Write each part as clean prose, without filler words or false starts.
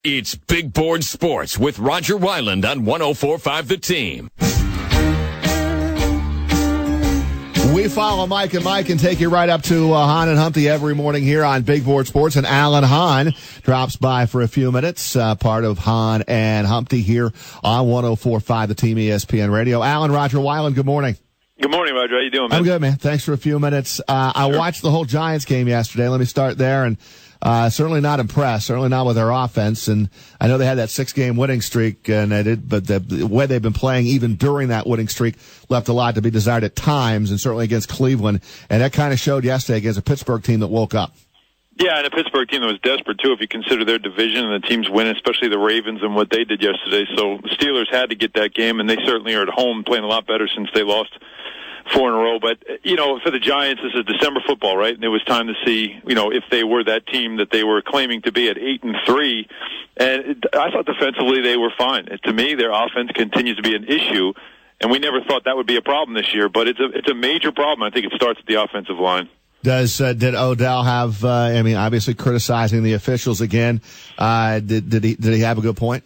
It's Big Board Sports with Roger Wyland on 104.5 The Team. We follow Mike and take you right up to Hahn and Humpty every morning here on Big Board Sports. And Alan Hahn drops by for a few minutes, part of Hahn and Humpty here on 104.5 The Team ESPN Radio. Alan, Roger Wyland, good morning. Good morning, Roger. How you doing, man? I'm good, man. Thanks for a few minutes. I watched the whole Giants game yesterday. Let me start there. And certainly not impressed, certainly not with their offense. And I know they had that 6-game winning streak, and but the way they've been playing even during that winning streak left a lot to be desired at times, and certainly against Cleveland. And that kind of showed yesterday against a Pittsburgh team that woke up. Yeah, and a Pittsburgh team that was desperate, too, if you consider their division and the teams winning, especially the Ravens and what they did yesterday. So the Steelers had to get that game, and they certainly are at home playing a lot better since they lost 4 in a row. But, for the Giants, this is December football, right? And it was time to see, if they were that team that they were claiming to be at 8-3. And I thought defensively they were fine. To me, their offense continues to be an issue, and we never thought that would be a problem this year. But it's a major problem. I think it starts at the offensive line. Did Odell have, obviously criticizing the officials again, did he have a good point?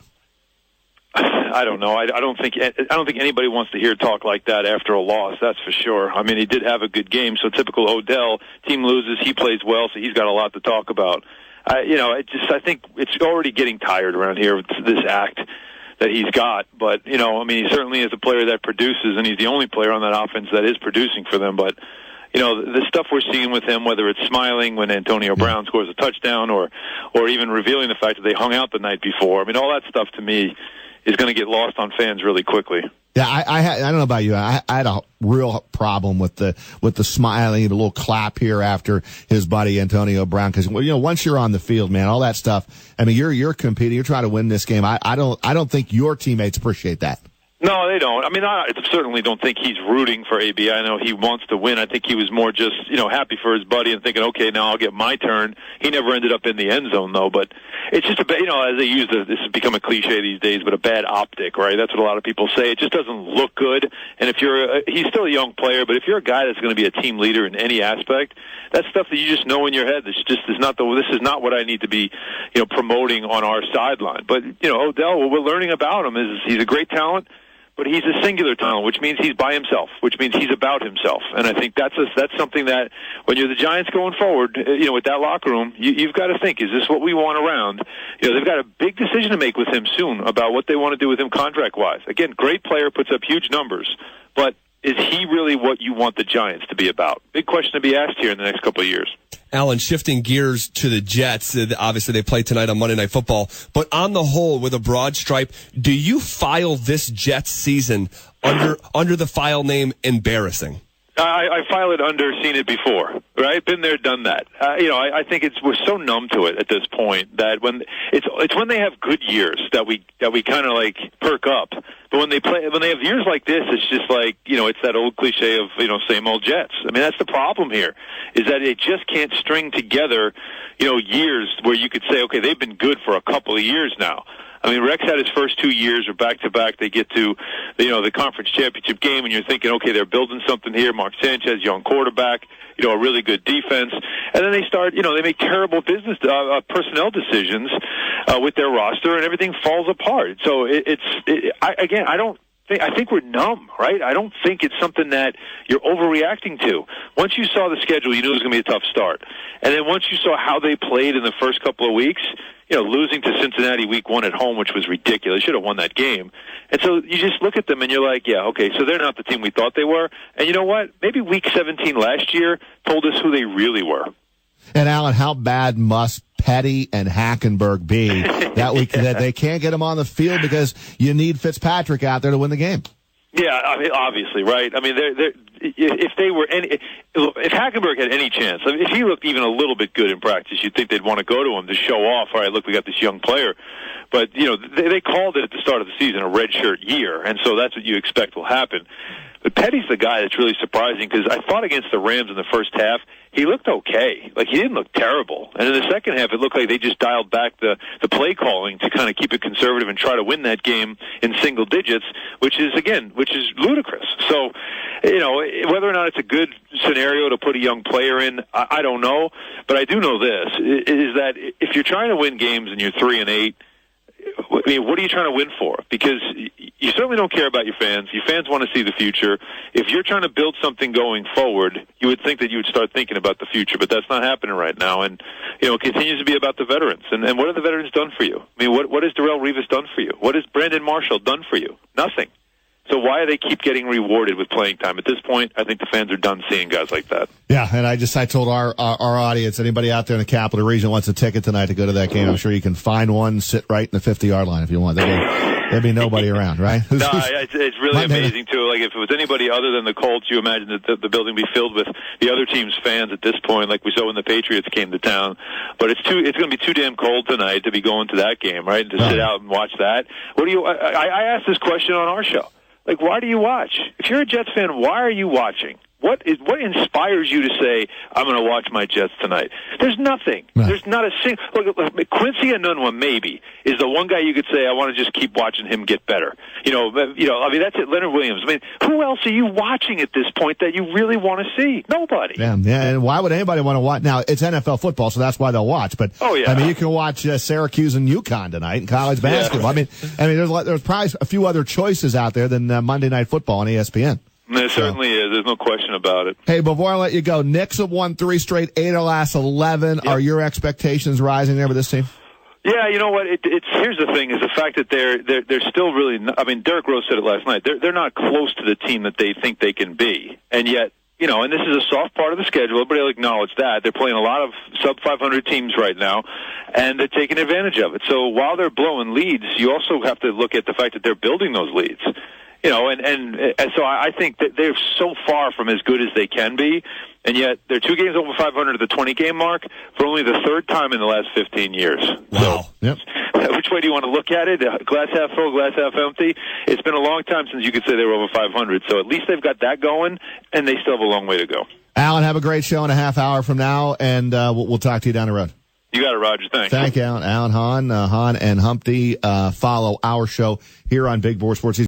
I don't know. I don't think anybody wants to hear talk like that after a loss. That's for sure. I mean, he did have a good game. So typical Odell. Team loses, he plays well, so he's got a lot to talk about. I think it's already getting tired around here with this act that he's got. But he certainly is a player that produces, and he's the only player on that offense that is producing for them. But the stuff we're seeing with him, whether it's smiling when Antonio Brown scores a touchdown, or even revealing the fact that they hung out the night before. I mean, all that stuff to me is going to get lost on fans really quickly. Yeah, I don't know about you. I had a real problem with the smiling, the little clap here after his buddy Antonio Brown, because once you're on the field, man, all that stuff. I mean, you're competing, you're trying to win this game. I don't think your teammates appreciate that. No, they don't. I mean, I certainly don't think he's rooting for AB. I know he wants to win. I think he was more just, happy for his buddy and thinking, okay, now I'll get my turn. He never ended up in the end zone, though. But it's just as they use this has become a cliche these days, but a bad optic, right? That's what a lot of people say. It just doesn't look good. And if he's still a young player, but if you're a guy that's going to be a team leader in any aspect, that's stuff that you just know in your head. This is not what I need to be, promoting on our sideline. But, Odell, what we're learning about him is he's a great talent. But he's a singular talent, which means he's by himself, which means he's about himself. And I think that's something that when you're the Giants going forward, with that locker room, you've got to think, is this what we want around? They've got a big decision to make with him soon about what they want to do with him contract-wise. Again, great player, puts up huge numbers, but is he really what you want the Giants to be about? Big question to be asked here in the next couple of years. Alan, shifting gears to the Jets, obviously they play tonight on Monday Night Football, but on the whole, with a broad stripe, do you file this Jets season under the file name embarrassing? I file it under seen it before, right? Been there, done that. I think we're so numb to it at this point that when it's when they have good years that we kind of like perk up. But when they have years like this, it's just like, it's that old cliche of, same old Jets. I mean, that's the problem here, is that they just can't string together, years where you could say, okay, they've been good for a couple of years now. I mean, Rex had his first 2 years, or back-to-back, they get to, the conference championship game, and you're thinking, okay, they're building something here. Mark Sanchez, young quarterback, a really good defense. And then they start, they make terrible business personnel decisions with their roster, and everything falls apart. So I think we're numb, right? I don't think it's something that you're overreacting to. Once you saw the schedule, you knew it was going to be a tough start. And then once you saw how they played in the first couple of weeks, losing to Cincinnati week 1 at home, which was ridiculous. Should have won that game. And so you just look at them and you're like, yeah, okay, so they're not the team we thought they were. And you know what? Maybe week 17 last year told us who they really were. And Alan, how bad must Petty and Hackenberg be that they can't get them on the field because you need Fitzpatrick out there to win the game? Yeah, I mean, obviously, right? I mean, if Hackenberg had any chance, I mean, if he looked even a little bit good in practice, you'd think they'd want to go to him to show off. All right, look, we got this young player. But they called it at the start of the season a redshirt year, and so that's what you expect will happen. But Petty's the guy that's really surprising, because I thought against the Rams in the first half, he looked okay. Like, he didn't look terrible. And in the second half, it looked like they just dialed back the play calling to kind of keep it conservative and try to win that game in single digits, which is ludicrous. So, whether or not it's a good scenario to put a young player in, I don't know. But I do know this, is that if you're trying to win games and you're 3-8, I mean, what are you trying to win for? Because you certainly don't care about your fans. Your fans want to see the future. If you're trying to build something going forward, you would think that you would start thinking about the future, but that's not happening right now. And, it continues to be about the veterans. And what have the veterans done for you? I mean, what has Darrelle Revis done for you? What has Brandon Marshall done for you? Nothing. So why do they keep getting rewarded with playing time? At this point, I think the fans are done seeing guys like that. Yeah, and I told our audience, anybody out there in the Capital Region wants a ticket tonight to go to that game, I'm sure you can find one, sit right in the 50-yard line if you want. There'd be nobody around, right? No, it's really amazing, too. Like, if it was anybody other than the Colts, you imagine that the building would be filled with the other team's fans at this point, like we saw when the Patriots came to town. But it's going to be too damn cold tonight to be going to that game, right? To sit out and watch that. I asked this question on our show. Like, why do you watch? If you're a Jets fan, why are you watching? What inspires you to say, I'm going to watch my Jets tonight? There's nothing. No. There's not a single... Look, Quincy Enunwa, maybe, is the one guy you could say, I want to just keep watching him get better. I mean, that's it. Leonard Williams. I mean, who else are you watching at this point that you really want to see? Nobody. Yeah, and why would anybody want to watch? Now, it's NFL football, so that's why they'll watch. But, I mean, you can watch Syracuse and UConn tonight in college basketball. Yeah. I mean, there's probably a few other choices out there than Monday Night Football on ESPN. There certainly is. There's no question about it. Hey, before I let you go, Knicks have won 3 straight, 8 of the last 11. Yep. Are your expectations rising there with this team? Yeah, you know what? Here's the thing: is the fact that they're still really. I mean, Derrick Rose said it last night. They're not close to the team that they think they can be, and yet. And this is a soft part of the schedule. Everybody will acknowledge that. They're playing a lot of sub-500 teams right now, and they're taking advantage of it. So while they're blowing leads, you also have to look at the fact that they're building those leads. And so I think that they're so far from as good as they can be, and yet they're 2 games over 500 at the 20-game mark for only the third time in the last 15 years. Wow. So, yep. Which way do you want to look at it? Glass half full, glass half empty? It's been a long time since you could say they were over 500, so at least they've got that going, and they still have a long way to go. Alan, have a great show in a half hour from now, and we'll talk to you down the road. You got it, Roger. Thanks. Thank you, Alan. Hahn and Humpty. Follow our show here on Big Board Sports.